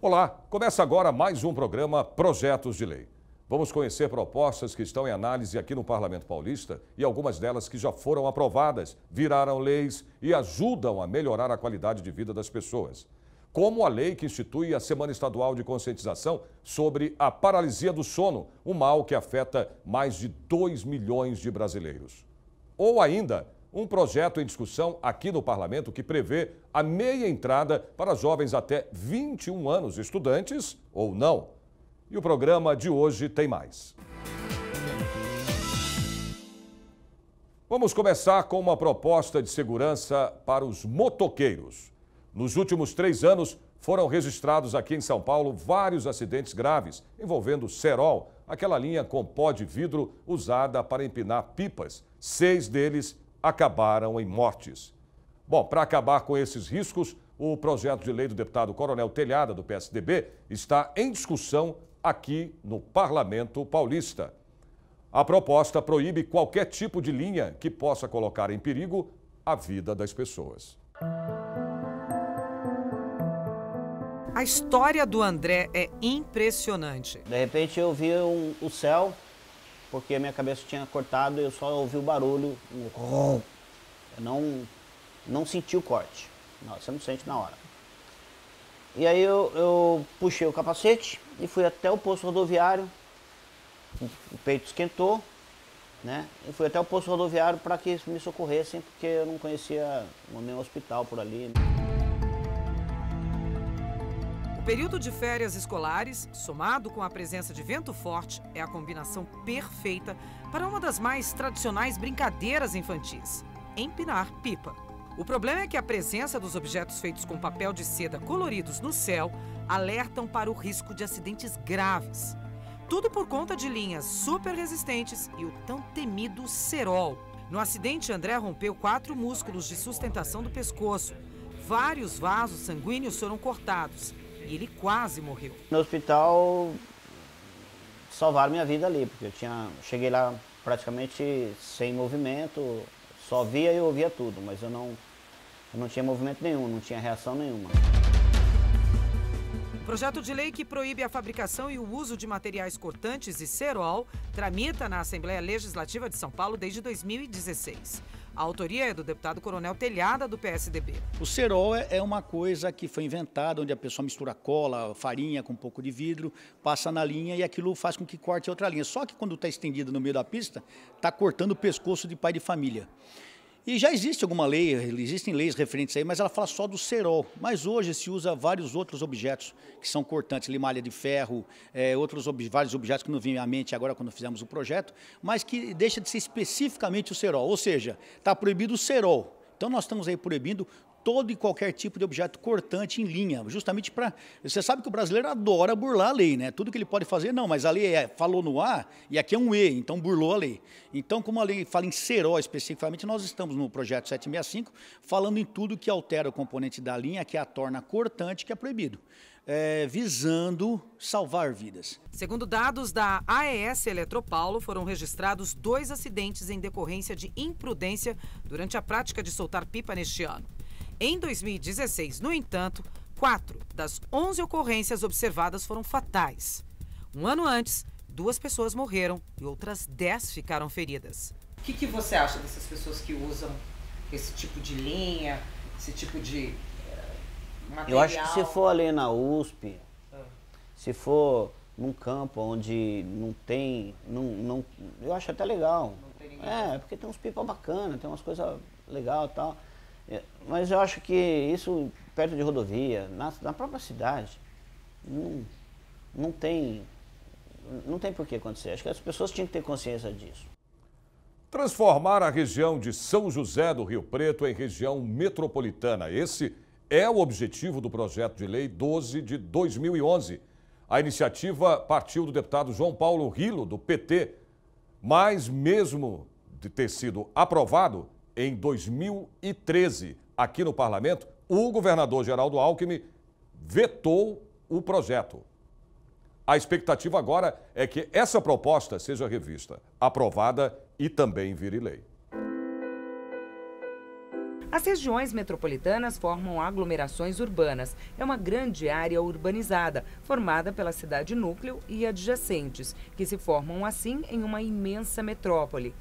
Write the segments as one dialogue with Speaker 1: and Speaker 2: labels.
Speaker 1: Olá, começa agora mais um programa Projetos de Lei. Vamos conhecer propostas que estão em análise aqui no Parlamento Paulista e algumas delas que já foram aprovadas, viraram leis e ajudam a melhorar a qualidade de vida das pessoas. Como a lei que institui a Semana Estadual de Conscientização sobre a paralisia do sono, um mal que afeta mais de 2 milhões de brasileiros. Ou ainda, um projeto em discussão aqui no Parlamento que prevê a meia entrada para jovens até 21 anos, estudantes ou não. E o programa de hoje tem mais. Vamos começar com uma proposta de segurança para os motoqueiros. Nos últimos 3 anos, foram registrados aqui em São Paulo vários acidentes graves envolvendo cerol, aquela linha com pó de vidro usada para empinar pipas. 6 deles acabaram em mortes. Bom, para acabar com esses riscos, o projeto de lei do deputado Coronel Telhada, do PSDB, está em discussão aqui no Parlamento Paulista. A proposta proíbe qualquer tipo de linha que possa colocar em perigo a vida das pessoas.
Speaker 2: A história do André é impressionante.
Speaker 3: De repente eu vi o céu, porque a minha cabeça tinha cortado e eu só ouvi o barulho. Eu não senti o corte. Não, você não sente na hora. E aí eu puxei o capacete e fui até o posto rodoviário. O peito esquentou, né? E fui até o posto rodoviário para que me socorressem, porque eu não conhecia nenhum hospital por ali.
Speaker 2: O período de férias escolares, somado com a presença de vento forte, é a combinação perfeita para uma das mais tradicionais brincadeiras infantis: empinar pipa. O problema é que a presença dos objetos feitos com papel de seda coloridos no céu alertam para o risco de acidentes graves. Tudo por conta de linhas super resistentes e o tão temido cerol. No acidente, André rompeu 4 músculos de sustentação do pescoço. Vários vasos sanguíneos foram cortados e ele quase morreu.
Speaker 3: No hospital salvaram minha vida ali, porque cheguei lá praticamente sem movimento, só via e ouvia tudo, mas eu não tinha movimento nenhum, não tinha reação nenhuma.
Speaker 2: O projeto de lei que proíbe a fabricação e o uso de materiais cortantes e cerol tramita na Assembleia Legislativa de São Paulo desde 2016. A autoria é do deputado Coronel Telhada, do PSDB.
Speaker 4: O cerol é uma coisa que foi inventada, onde a pessoa mistura cola, farinha com um pouco de vidro, passa na linha e aquilo faz com que corte outra linha. Só que quando está estendido no meio da pista, está cortando o pescoço de pai de família. E já existe alguma lei, existem leis referentes aí, mas ela fala só do cerol. Mas hoje se usa vários outros objetos que são cortantes, limalha de ferro, vários objetos que não vêm à mente agora quando fizemos o projeto, mas que deixa de ser especificamente o cerol, ou seja, está proibido o cerol. Então nós estamos aí proibindo todo e qualquer tipo de objeto cortante em linha, justamente para... Você sabe que o brasileiro adora burlar a lei, né? Tudo que ele pode fazer, não, mas a lei falou no A e aqui é um E, então burlou a lei. Então, como a lei fala em cerol especificamente, nós estamos no projeto 765 falando em tudo que altera o componente da linha, que a torna cortante, que é proibido. Visando salvar vidas.
Speaker 2: Segundo dados da AES Eletropaulo, foram registrados 2 acidentes em decorrência de imprudência durante a prática de soltar pipa neste ano. Em 2016, no entanto, 4 das 11 ocorrências observadas foram fatais. Um ano antes, 2 pessoas morreram e outras 10 ficaram feridas.
Speaker 5: O que você acha dessas pessoas que usam esse tipo de linha, esse tipo de material?
Speaker 3: Eu acho que se for ali na USP, se for num campo onde não tem, eu acho até legal.
Speaker 5: Não tem ninguém.
Speaker 3: Porque tem uns pipa bacana, tem umas coisas legais e tal. Mas eu acho que isso perto de rodovia, na própria cidade, não tem por que acontecer. Acho que as pessoas tinham que ter consciência disso.
Speaker 1: Transformar a região de São José do Rio Preto em região metropolitana. Esse é o objetivo do projeto de lei 12 de 2011. A iniciativa partiu do deputado João Paulo Rilo, do PT, mas mesmo de ter sido aprovado, em 2013, aqui no Parlamento, o governador Geraldo Alckmin vetou o projeto. A expectativa agora é que essa proposta seja revista, aprovada e também vire lei.
Speaker 6: As regiões metropolitanas formam aglomerações urbanas. É uma grande área urbanizada, formada pela cidade núcleo e adjacentes, que se formam assim em uma imensa metrópole.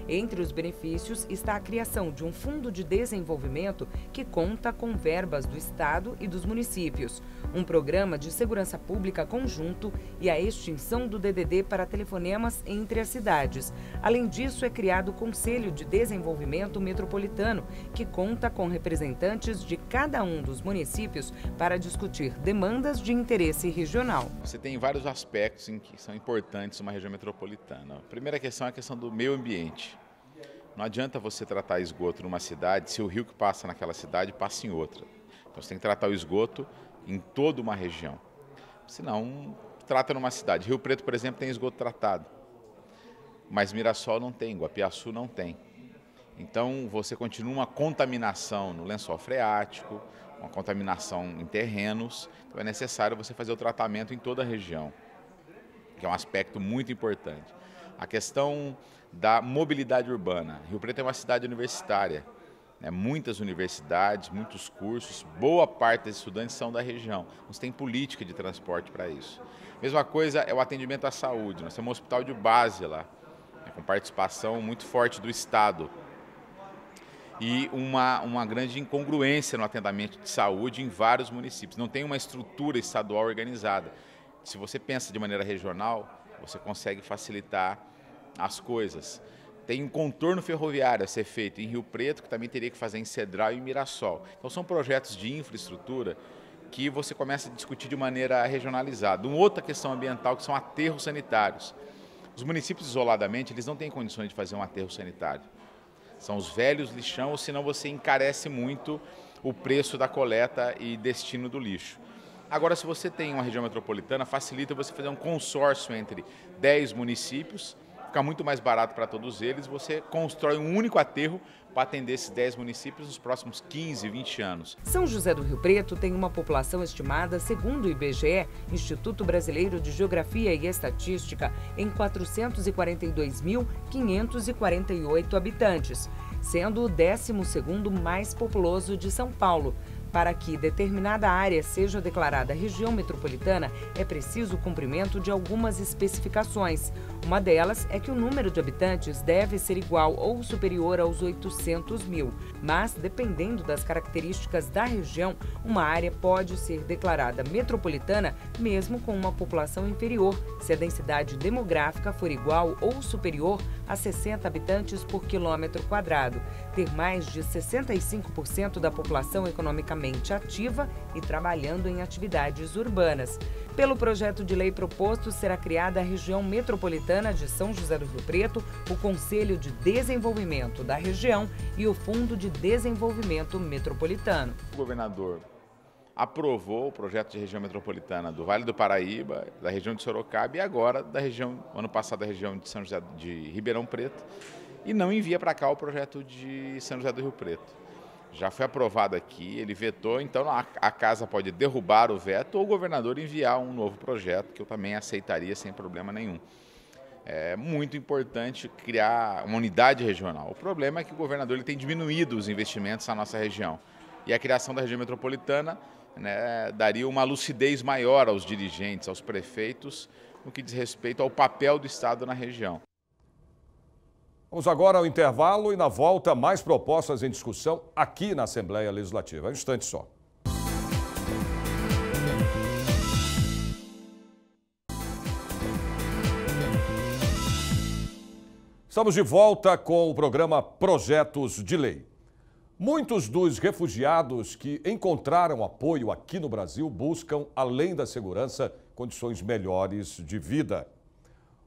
Speaker 6: Entre os benefícios está a criação de um fundo de desenvolvimento que conta com verbas do Estado e dos municípios, um programa de segurança pública conjunto e a extinção do DDD para telefonemas entre as cidades. Além disso, é criado o Conselho de Desenvolvimento Metropolitano, que conta com representantes de cada um dos municípios para discutir demandas de interesse regional.
Speaker 7: Você tem vários aspectos que são importantes numa região metropolitana. A primeira questão é a questão do meio ambiente. Não adianta você tratar esgoto numa cidade se o rio que passa naquela cidade passa em outra. Então você tem que tratar o esgoto em toda uma região. Senão, trata numa cidade. Rio Preto, por exemplo, tem esgoto tratado. Mas Mirassol não tem, Guapiaçu não tem. Então você continua uma contaminação no lençol freático, uma contaminação em terrenos. Então é necessário você fazer o tratamento em toda a região, que é um aspecto muito importante. A questão da mobilidade urbana. Rio Preto é uma cidade universitária, né? Muitas universidades, muitos cursos, boa parte dos estudantes são da região. Nós temos política de transporte para isso. Mesma coisa é o atendimento à saúde. Nós temos um hospital de base lá, né, com participação muito forte do Estado. E uma grande incongruência no atendimento de saúde em vários municípios. Não tem uma estrutura estadual organizada. Se você pensa de maneira regional, você consegue facilitar as coisas. Tem um contorno ferroviário a ser feito em Rio Preto, que também teria que fazer em Cedral e em Mirassol. Então são projetos de infraestrutura que você começa a discutir de maneira regionalizada. Uma outra questão ambiental que são aterros sanitários. Os municípios isoladamente, eles não têm condições de fazer um aterro sanitário. São os velhos lixão, ou senão você encarece muito o preço da coleta e destino do lixo. Agora, se você tem uma região metropolitana, facilita você fazer um consórcio entre 10 municípios, fica muito mais barato para todos eles, você constrói um único aterro para atender esses 10 municípios nos próximos 15, 20 anos.
Speaker 6: São José do Rio Preto tem uma população estimada, segundo o IBGE, Instituto Brasileiro de Geografia e Estatística, em 442.548 habitantes, sendo o 12º mais populoso de São Paulo. Para que determinada área seja declarada região metropolitana, é preciso o cumprimento de algumas especificações. Uma delas é que o número de habitantes deve ser igual ou superior aos 800 mil. Mas, dependendo das características da região, uma área pode ser declarada metropolitana mesmo com uma população inferior, se a densidade demográfica for igual ou superior a 60 habitantes por quilômetro quadrado, ter mais de 65% da população economicamente ativa e trabalhando em atividades urbanas. Pelo projeto de lei proposto, será criada a região metropolitana de São José do Rio Preto, o Conselho de Desenvolvimento da região e o Fundo de Desenvolvimento Metropolitano.
Speaker 7: O governador aprovou o projeto de região metropolitana do Vale do Paraíba, da região de Sorocaba e agora da região, ano passado, da região de São José de Ribeirão Preto, e não envia para cá o projeto de São José do Rio Preto. Já foi aprovado aqui, ele vetou, então a casa pode derrubar o veto ou o governador enviar um novo projeto, que eu também aceitaria sem problema nenhum. É muito importante criar uma unidade regional. O problema é que o governador ele tem diminuído os investimentos na nossa região. E a criação da região metropolitana, né, daria uma lucidez maior aos dirigentes, aos prefeitos, no que diz respeito ao papel do Estado na região.
Speaker 1: Vamos agora ao intervalo e na volta mais propostas em discussão aqui na Assembleia Legislativa. Um instante só. Estamos de volta com o programa Projetos de Lei. Muitos dos refugiados que encontraram apoio aqui no Brasil buscam, além da segurança, condições melhores de vida.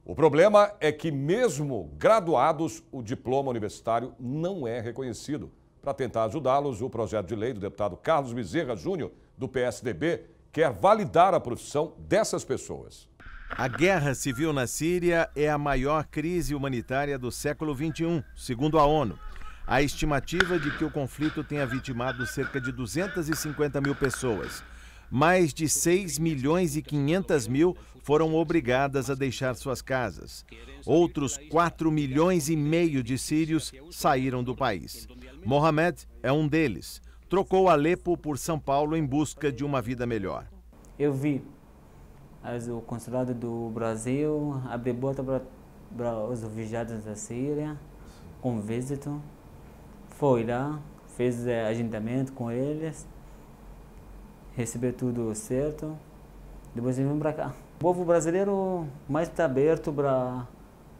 Speaker 1: O problema é que, mesmo graduados, o diploma universitário não é reconhecido. Para tentar ajudá-los, o projeto de lei do deputado Carlos Bezerra Júnior, do PSDB, quer validar a profissão dessas pessoas.
Speaker 8: A guerra civil na Síria é a maior crise humanitária do século XXI, segundo a ONU. A estimativa de que o conflito tenha vitimado cerca de 250 mil pessoas. mais de 6 milhões e 500 mil foram obrigadas a deixar suas casas. Outros 4 milhões e meio de sírios saíram do país. Mohamed é um deles. Trocou Alepo por São Paulo em busca de uma vida melhor.
Speaker 9: Eu vi o consulado do Brasil abrir porta para os refugiados da Síria, com visita. Foi lá, fez agendamento com eles, recebeu tudo certo, depois vim para cá. O povo brasileiro mais está aberto para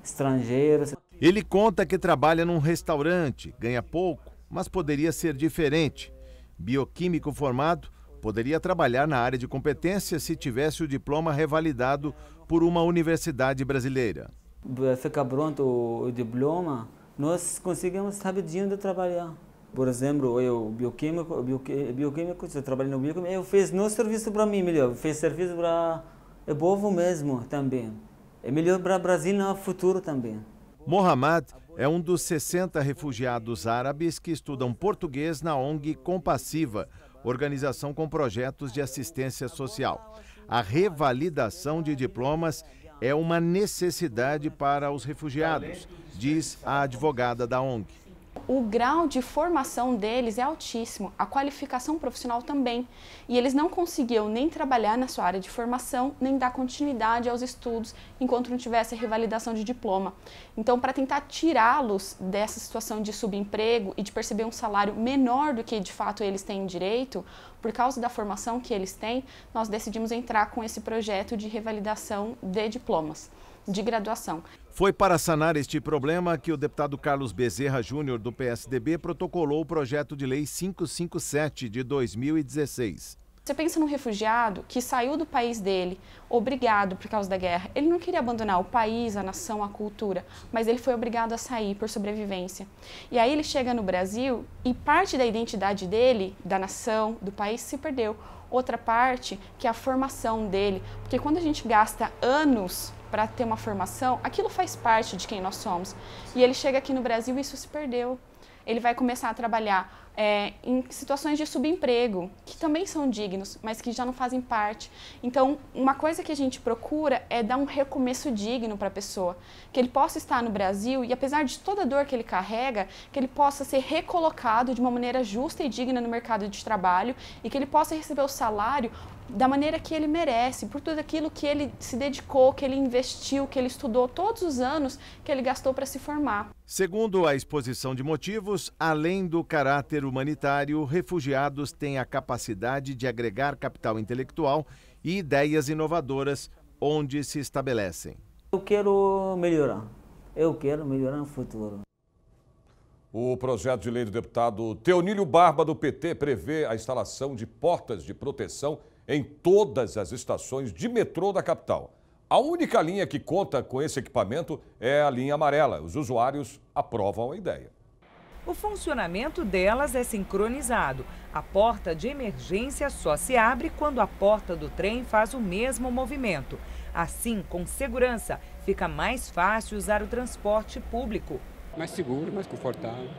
Speaker 9: estrangeiros.
Speaker 8: Ele conta que trabalha num restaurante, ganha pouco, mas poderia ser diferente. Bioquímico formado, poderia trabalhar na área de competência se tivesse o diploma revalidado por uma universidade brasileira.
Speaker 9: Fica pronto o diploma, nós conseguimos rapidinho de trabalhar. Por exemplo, eu, bioquímico, se eu trabalho no bioquímico, eu fiz no serviço para mim melhor, fiz serviço para o povo mesmo também. É melhor para o Brasil no futuro também.
Speaker 8: Mohamed é um dos 60 refugiados árabes que estudam português na ONG Compassiva, organização com projetos de assistência social. A revalidação de diplomas é uma necessidade para os refugiados, diz a advogada da ONG.
Speaker 10: O grau de formação deles é altíssimo, a qualificação profissional também. E eles não conseguiam nem trabalhar na sua área de formação, nem dar continuidade aos estudos enquanto não tivesse a revalidação de diploma. Então, para tentar tirá-los dessa situação de subemprego e de perceber um salário menor do que de fato eles têm direito, por causa da formação que eles têm, nós decidimos entrar com esse projeto de revalidação de diplomas de graduação.
Speaker 8: Foi para sanar este problema que o deputado Carlos Bezerra Júnior, do PSDB, protocolou o projeto de lei 557 de 2016.
Speaker 10: Você pensa num refugiado que saiu do país dele, obrigado por causa da guerra. Ele não queria abandonar o país, a nação, a cultura, mas ele foi obrigado a sair por sobrevivência. E aí ele chega no Brasil e parte da identidade dele, da nação, do país, se perdeu. Outra parte, que é a formação dele, porque quando a gente gasta anos para ter uma formação, aquilo faz parte de quem nós somos. E ele chega aqui no Brasil e isso se perdeu. Ele vai começar a trabalhar em situações de subemprego, que também são dignos, mas que já não fazem parte. Então, uma coisa que a gente procura é dar um recomeço digno para a pessoa, que ele possa estar no Brasil e, apesar de toda a dor que ele carrega, que ele possa ser recolocado de uma maneira justa e digna no mercado de trabalho e que ele possa receber o salário da maneira que ele merece, por tudo aquilo que ele se dedicou, que ele investiu, que ele estudou todos os anos que ele gastou para se formar.
Speaker 8: Segundo a exposição de motivos, além do caráter humanitário, refugiados têm a capacidade de agregar capital intelectual e ideias inovadoras onde se estabelecem.
Speaker 9: Eu quero melhorar no futuro.
Speaker 1: O projeto de lei do deputado Teonílio Barba, do PT, prevê a instalação de portas de proteção em todas as estações de metrô da capital. A única linha que conta com esse equipamento é a linha amarela. Os usuários aprovam a ideia.
Speaker 6: O funcionamento delas é sincronizado. A porta de emergência só se abre quando a porta do trem faz o mesmo movimento. Assim, com segurança, fica mais fácil usar o transporte público.
Speaker 11: Mais seguro, mais confortável,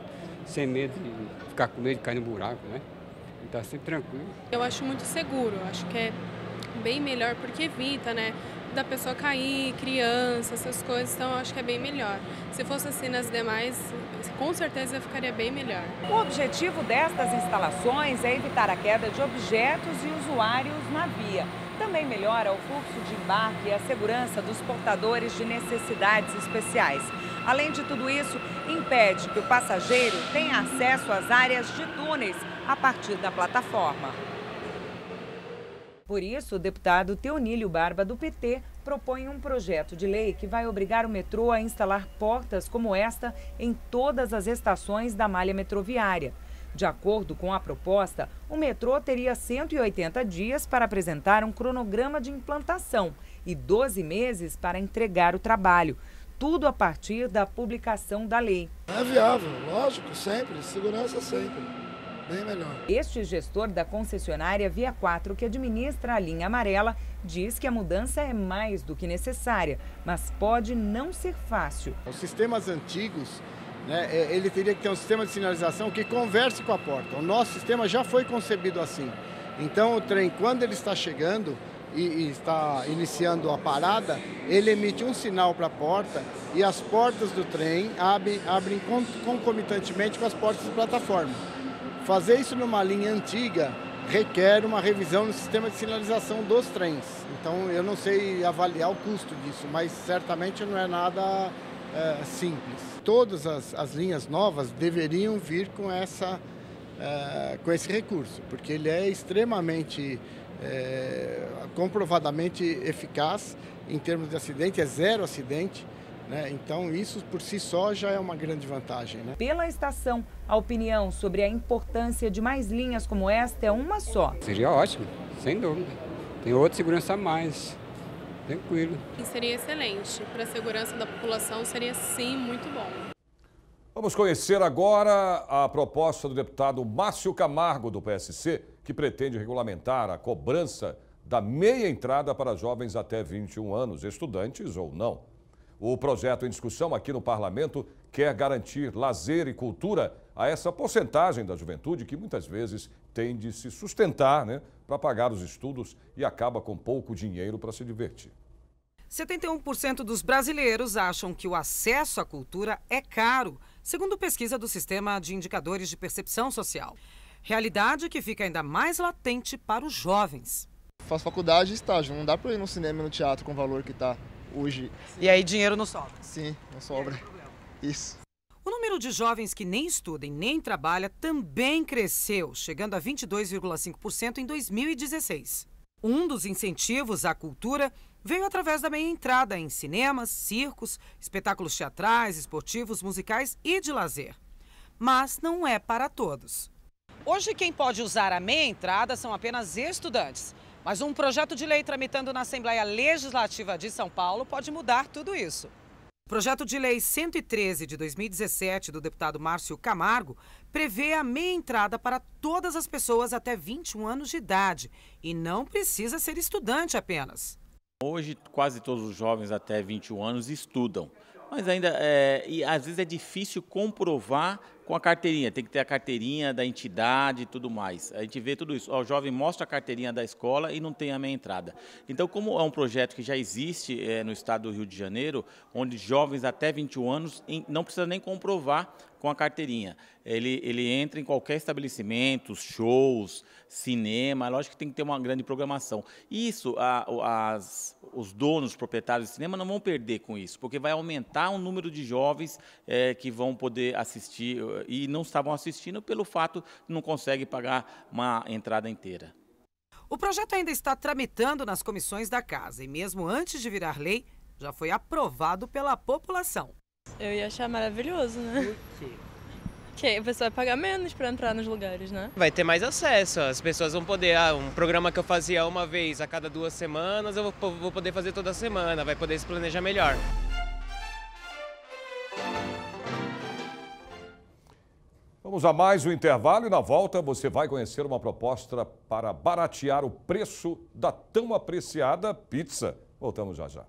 Speaker 11: sem medo de ficar com medo de cair no buraco, né? Tá sempre tranquilo.
Speaker 12: Eu acho muito seguro, acho que é bem melhor porque evita, né, da pessoa cair, criança, essas coisas, então eu acho que é bem melhor. Se fosse assim nas demais, com certeza ficaria bem melhor.
Speaker 6: O objetivo destas instalações é evitar a queda de objetos e usuários na via. Também melhora o fluxo de embarque e a segurança dos portadores de necessidades especiais. Além de tudo isso, impede que o passageiro tenha acesso às áreas de túneis a partir da plataforma. Por isso, o deputado Teonílio Barba, do PT, propõe um projeto de lei que vai obrigar o metrô a instalar portas como esta em todas as estações da malha metroviária. De acordo com a proposta, o metrô teria 180 dias para apresentar um cronograma de implantação e 12 meses para entregar o trabalho. Tudo a partir da publicação da lei.
Speaker 13: É viável, lógico, sempre, segurança sempre, bem melhor.
Speaker 6: Este gestor da concessionária Via 4, que administra a linha amarela, diz que a mudança é mais do que necessária, mas pode não ser fácil.
Speaker 14: Os sistemas antigos, né, ele teria que ter um sistema de sinalização que converse com a porta. O nosso sistema já foi concebido assim. Então o trem, quando ele está chegando e está iniciando a parada, ele emite um sinal para a porta e as portas do trem abrem concomitantemente com as portas da plataforma. Fazer isso numa linha antiga requer uma revisão no sistema de sinalização dos trens. Então eu não sei avaliar o custo disso, mas certamente não é nada simples. Todas as linhas novas deveriam vir com esse recurso, porque ele é extremamente comprovadamente eficaz em termos de acidente, é zero acidente, né? Então isso por si só já é uma grande vantagem, né?
Speaker 6: Pela estação, a opinião sobre a importância de mais linhas como esta é uma só.
Speaker 11: Seria ótimo, sem dúvida. Tem outra segurança a mais, tranquilo.
Speaker 12: Seria excelente. Para a segurança da população seria sim muito bom.
Speaker 1: Vamos conhecer agora a proposta do deputado Márcio Camargo, do PSC, que pretende regulamentar a cobrança da meia entrada para jovens até 21 anos, estudantes ou não. O projeto em discussão aqui no Parlamento quer garantir lazer e cultura a essa porcentagem da juventude que muitas vezes tem de se sustentar, para pagar os estudos e acaba com pouco dinheiro para se divertir.
Speaker 2: 71% dos brasileiros acham que o acesso à cultura é caro, segundo pesquisa do Sistema de Indicadores de Percepção Social. Realidade que fica ainda mais latente para os jovens.
Speaker 15: Faço faculdade e estágio, não dá para ir no cinema e no teatro com o valor que está hoje.
Speaker 2: E aí dinheiro não sobra?
Speaker 15: Sim, não sobra. Isso.
Speaker 2: O número de jovens que nem estudam nem trabalham também cresceu, chegando a 22,5% em 2016. Um dos incentivos à cultura veio através da meia entrada em cinemas, circos, espetáculos teatrais, esportivos, musicais e de lazer. Mas não é para todos. Hoje quem pode usar a meia entrada são apenas estudantes. Mas um projeto de lei tramitando na Assembleia Legislativa de São Paulo pode mudar tudo isso. O projeto de lei 113 de 2017 do deputado Márcio Camargo prevê a meia entrada para todas as pessoas até 21 anos de idade e não precisa ser estudante apenas.
Speaker 16: Hoje quase todos os jovens até 21 anos estudam, mas ainda e às vezes é difícil comprovar com a carteirinha, tem que ter a carteirinha da entidade e tudo mais. A gente vê tudo isso, o jovem mostra a carteirinha da escola e não tem a meia entrada. Então, como é um projeto que já existe no estado do Rio de Janeiro, onde jovens até 21 anos não precisa nem comprovar com a carteirinha. Ele entra em qualquer estabelecimento, shows, cinema, lógico que tem que ter uma grande programação. Isso, os donos, proprietários de cinema não vão perder com isso, porque vai aumentar o número de jovens que vão poder assistir e não estavam assistindo pelo fato de não conseguem pagar uma entrada inteira.
Speaker 2: O projeto ainda está tramitando nas comissões da Casa e mesmo antes de virar lei, já foi aprovado pela população.
Speaker 17: Eu ia achar maravilhoso, né? Por quê? Que a pessoa vai pagar menos para entrar nos lugares, né?
Speaker 18: Vai ter mais acesso, as pessoas vão poder, um programa que eu fazia uma vez a cada 2 semanas, eu vou poder fazer toda semana, vai poder se planejar melhor.
Speaker 1: Vamos a mais um intervalo e na volta você vai conhecer uma proposta para baratear o preço da tão apreciada pizza. Voltamos já já.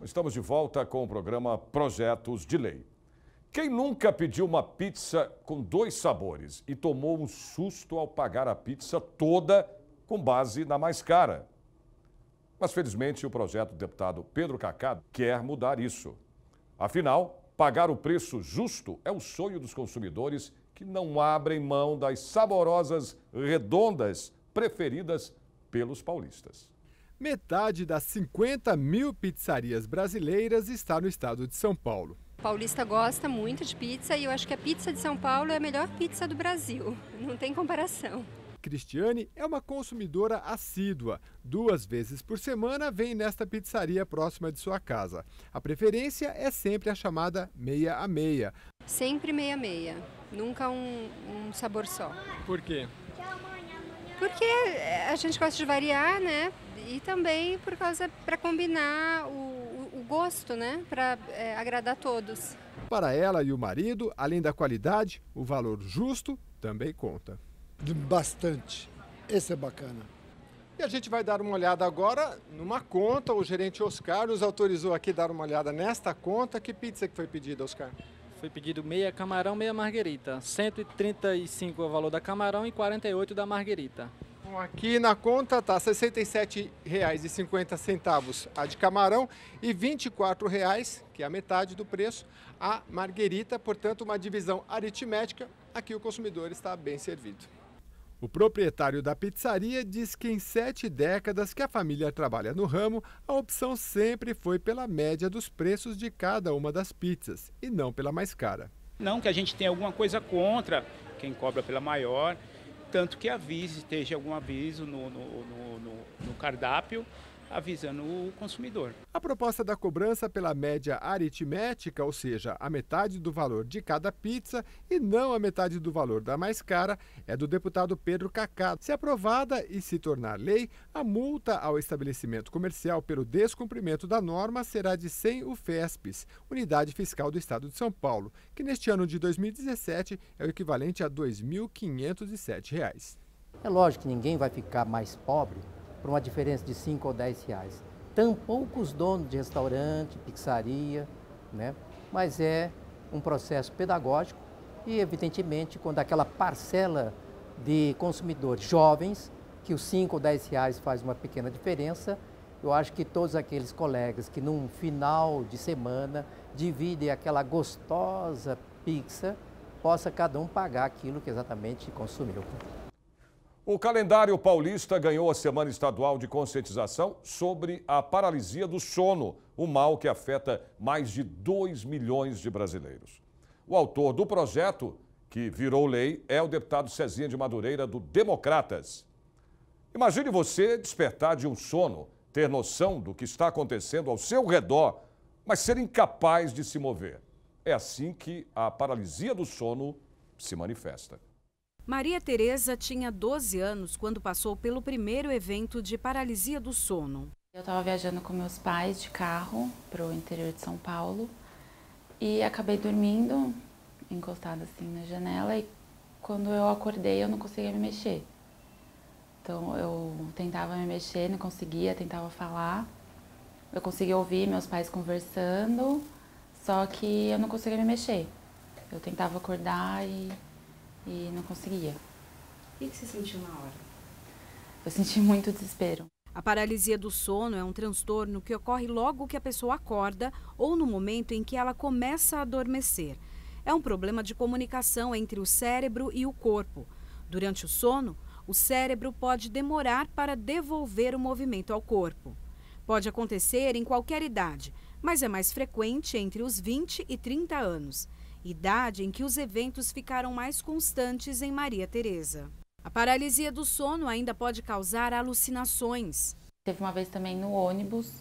Speaker 1: Estamos de volta com o programa Projetos de Lei. Quem nunca pediu uma pizza com 2 sabores e tomou um susto ao pagar a pizza toda com base na mais cara? Mas, felizmente, o projeto do deputado Pedro Cacá quer mudar isso. Afinal, pagar o preço justo é o sonho dos consumidores que não abrem mão das saborosas redondas preferidas pelos paulistas.
Speaker 19: Metade das 50 mil pizzarias brasileiras está no estado de São Paulo.
Speaker 20: O paulista gosta muito de pizza e eu acho que a pizza de São Paulo é a melhor pizza do Brasil. Não tem comparação.
Speaker 19: Cristiane é uma consumidora assídua. 2 vezes por semana vem nesta pizzaria próxima de sua casa. A preferência é sempre a chamada meia a meia.
Speaker 20: Sempre meia a meia, nunca um sabor só.
Speaker 19: Por quê?
Speaker 20: Porque a gente gosta de variar, né? E também por causa para combinar o gosto, né? Para agradar todos.
Speaker 19: Para ela e o marido, além da qualidade, o valor justo também conta.
Speaker 13: Bastante. Esse é bacana.
Speaker 19: E a gente vai dar uma olhada agora numa conta. O gerente Oscar nos autorizou aqui a dar uma olhada nesta conta. Que pizza que foi pedida, Oscar?
Speaker 21: Foi pedido meia camarão, meia marguerita. 135 é o valor da camarão e 48 da marguerita.
Speaker 19: Bom, aqui na conta está R$ 67,50 a de camarão e R$ 24,00, que é a metade do preço, a marguerita. Portanto, uma divisão aritmética. Aqui o consumidor está bem servido. O proprietário da pizzaria diz que em 7 décadas que a família trabalha no ramo, a opção sempre foi pela média dos preços de cada uma das pizzas e não pela mais cara.
Speaker 22: Não que a gente tenha alguma coisa contra quem cobra pela maior, tanto que esteja algum aviso no cardápio avisando o consumidor.
Speaker 19: A proposta da cobrança pela média aritmética, ou seja, a metade do valor de cada pizza e não a metade do valor da mais cara, é do deputado Pedro Cacá. Se aprovada e se tornar lei, a multa ao estabelecimento comercial pelo descumprimento da norma será de 100 UFESPs, Unidade Fiscal do Estado de São Paulo, que neste ano de 2017 é o equivalente a R$ 2.507.
Speaker 23: É lógico que ninguém vai ficar mais pobre por uma diferença de 5 ou 10 reais. Tampouco os donos de restaurante, pizzaria, né? Mas é um processo pedagógico e, evidentemente, quando aquela parcela de consumidores jovens, que os 5 ou 10 reais faz uma pequena diferença, eu acho que todos aqueles colegas que num final de semana dividem aquela gostosa pizza, possa cada um pagar aquilo que exatamente consumiu.
Speaker 1: O calendário paulista ganhou a Semana Estadual de Conscientização sobre a paralisia do sono, o mal que afeta mais de 2 milhões de brasileiros. O autor do projeto, que virou lei, é o deputado Cezinha de Madureira, do Democratas. Imagine você despertar de um sono, ter noção do que está acontecendo ao seu redor, mas ser incapaz de se mover. É assim que a paralisia do sono se manifesta.
Speaker 24: Maria Tereza tinha 12 anos quando passou pelo primeiro evento de paralisia do sono.
Speaker 10: Eu estava viajando com meus pais de carro para o interior de São Paulo e acabei dormindo, encostada assim na janela, e quando eu acordei eu não conseguia me mexer. Então eu tentava me mexer, não conseguia, tentava falar. Eu conseguia ouvir meus pais conversando, só que eu não conseguia me mexer. Eu tentava acordar e não conseguia.
Speaker 24: O que você sentiu na hora?
Speaker 10: Eu senti muito desespero.
Speaker 24: A paralisia do sono é um transtorno que ocorre logo que a pessoa acorda ou no momento em que ela começa a adormecer. É um problema de comunicação entre o cérebro e o corpo. Durante o sono, o cérebro pode demorar para devolver o movimento ao corpo. Pode acontecer em qualquer idade, mas é mais frequente entre os 20 e 30 anos. Idade em que os eventos ficaram mais constantes em Maria Tereza. A paralisia do sono ainda pode causar alucinações.
Speaker 10: Teve uma vez também no ônibus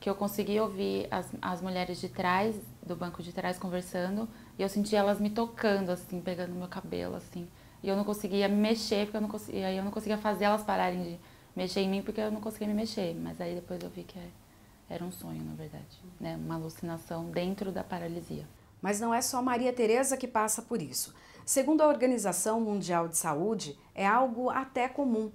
Speaker 10: que eu consegui ouvir as mulheres de trás, do banco de trás, conversando, e eu senti elas me tocando, assim, pegando meu cabelo, assim. E eu não conseguia me mexer, porque eu não conseguia fazer elas pararem de mexer em mim, porque eu não conseguia me mexer. Mas aí depois eu vi que era um sonho, na verdade, né? Uma alucinação dentro da paralisia.
Speaker 24: Mas não é só Maria Tereza que passa por isso. Segundo a Organização Mundial de Saúde, é algo até comum.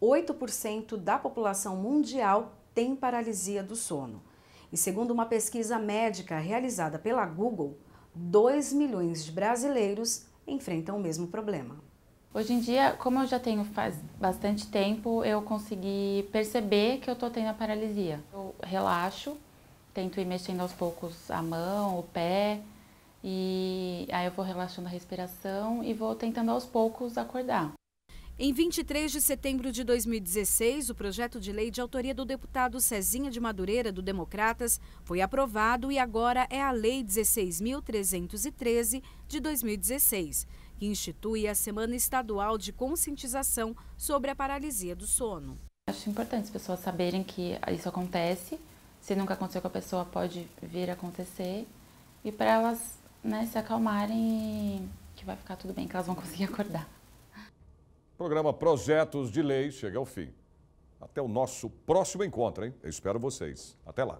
Speaker 24: 8% da população mundial tem paralisia do sono. E segundo uma pesquisa médica realizada pela Google, 2 milhões de brasileiros enfrentam o mesmo problema.
Speaker 10: Hoje em dia, como eu já tenho faz bastante tempo, eu consegui perceber que eu estou tendo a paralisia. Eu relaxo, tento ir mexendo aos poucos a mão, o pé, e aí eu vou relaxando a respiração e vou tentando aos poucos acordar.
Speaker 24: Em 23 de setembro de 2016, o projeto de lei de autoria do deputado Cezinha de Madureira, do Democratas, foi aprovado e agora é a Lei 16.313 de 2016, que institui a Semana Estadual de Conscientização sobre a Paralisia do Sono.
Speaker 10: Acho importante as pessoas saberem que isso acontece, se nunca aconteceu com a pessoa pode vir a acontecer, e para elas, né, se acalmarem, que vai ficar tudo bem, que elas vão conseguir acordar.
Speaker 1: O programa Projetos de Lei chega ao fim. Até o nosso próximo encontro, hein? Eu espero vocês. Até lá.